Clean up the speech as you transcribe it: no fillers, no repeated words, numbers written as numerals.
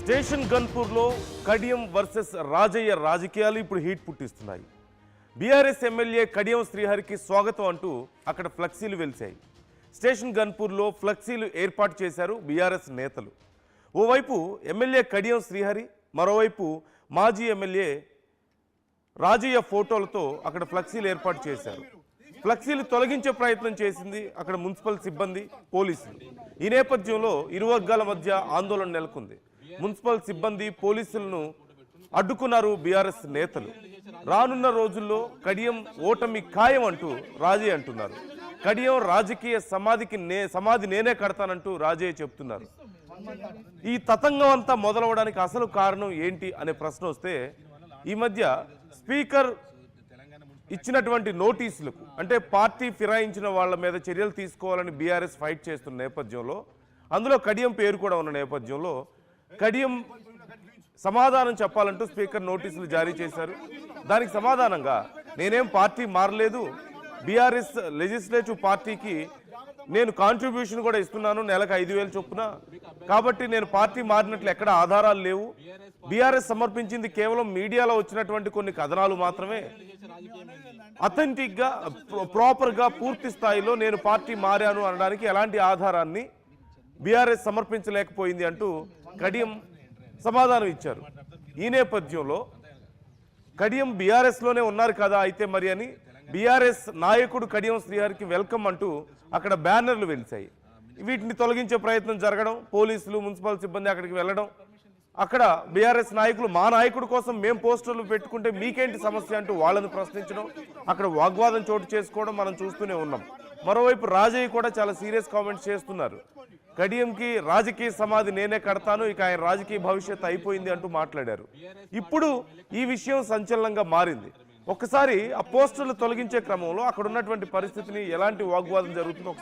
Station గన్పూర్లో Kadiyam versus Rajaiah రాజకీయాలు ఇప్పుడు heat పుట్టిస్తున్నాయి. BRS MLA Kadiyam శ్రీహరికి స్వాగతం అంటూ అక్కడ ఫ్లెక్సీలు వెలిశాయి. స్టేషన్ గన్పూర్లో ఫ్లెక్సీలు ఏర్పాటు చేశారు బీఆర్ఎస్ నేతలు. ఓవైపు ఎమ్మెల్యే కడియం శ్రీహరి, మరోవైపు మాజీ ఎమ్మెల్యే రాజయ్య ఫోటోలతో అక్కడ ఫ్లెక్సీలు ఏర్పాటు చేశారు. ఫ్లెక్సీలు తొలగించే ప్రయత్నం చేసింది అక్కడ మున్సిపల్ సిబ్బంది, పోలీసులు. ఈ నేపథ్యంలో ఇరు వర్గాల మధ్య ఆందోళన నెలకొంది. మున్సిపల్ సిబ్బంది, పోలీసులను అడ్డుకున్నారు బీఆర్ఎస్ నేతలు. రానున్న రోజుల్లో కడియం ఓటమి ఖాయం అంటూ రాజయ్య అంటున్నారు. కడియం రాజకీయ సమాధి నేనే కడతానంటూ రాజయ్య చెప్తున్నారు. ఈ తతంగం అంతా మొదలవడానికి అసలు కారణం ఏంటి అనే ప్రశ్న వస్తే, ఈ మధ్య స్పీకర్ ఇచ్చినటువంటి నోటీసులకు, అంటే పార్టీ ఫిరాయించిన వాళ్ళ మీద చర్యలు తీసుకోవాలని బీఆర్ఎస్ ఫైట్ చేస్తున్న నేపథ్యంలో, అందులో కడియం పేరు కూడా ఉన్న నేపథ్యంలో కడియం సమాధానం చెప్పాలంటూ స్పీకర్ నోటీసులు జారీ చేశారు. దానికి సమాధానంగా నేనేం పార్టీ మారలేదు, బీఆర్ఎస్ లెజిస్లేటివ్ పార్టీకి నేను కాంట్రిబ్యూషన్ కూడా ఇస్తున్నాను, నెలకు 5,000 చొప్పున. కాబట్టి నేను పార్టీ మారినట్లు ఎక్కడ ఆధారాలు లేవు. బీఆర్ఎస్ సమర్పించింది కేవలం మీడియాలో వచ్చినటువంటి కొన్ని కథనాలు మాత్రమే. అథెంటిక్గా, ప్రాపర్గా, పూర్తి స్థాయిలో నేను పార్టీ మారాను అనడానికి ఎలాంటి ఆధారాన్ని బీఆర్ఎస్ సమర్పించలేకపోయింది అంటూ కడియం సమాధానం ఇచ్చారు. ఈ నేపథ్యంలో కడియం బీఆర్ఎస్లోనే ఉన్నారు కదా అయితే మరి అని బీఆర్ఎస్ నాయకుడు కడియం శ్రీహరికి వెల్కమ్ అంటూ అక్కడ బ్యానర్లు వెలిశాయి. వీటిని తొలగించే ప్రయత్నం జరగడం, పోలీసులు, మున్సిపల్ సిబ్బంది అక్కడికి వెళ్ళడం, అక్కడ బీఆర్ఎస్ నాయకులు మా నాయకుడి కోసం మేము పోస్టర్లు పెట్టుకుంటే మీకేంటి సమస్య అంటూ వాళ్ళని ప్రశ్నించడం, అక్కడ వాగ్వాదం చోటు చేసుకోవడం మనం చూస్తూనే ఉన్నాం. మరోవైపు రాజయ్య కూడా చాలా సీరియస్ కామెంట్స్ చేస్తున్నారు. కడియంకి రాజకీయ సమాధి నేనే కడతాను, ఇక ఆయన రాజకీయ భవిష్యత్తు అయిపోయింది అంటూ మాట్లాడారు. ఇప్పుడు ఈ విషయం సంచలనంగా మారింది. ఒక్కసారి ఆ పోస్టర్లు తొలగించే క్రమంలో అక్కడ ఉన్నటువంటి పరిస్థితిని, ఎలాంటి వాగ్వాదం జరుగుతుందో ఒకసారి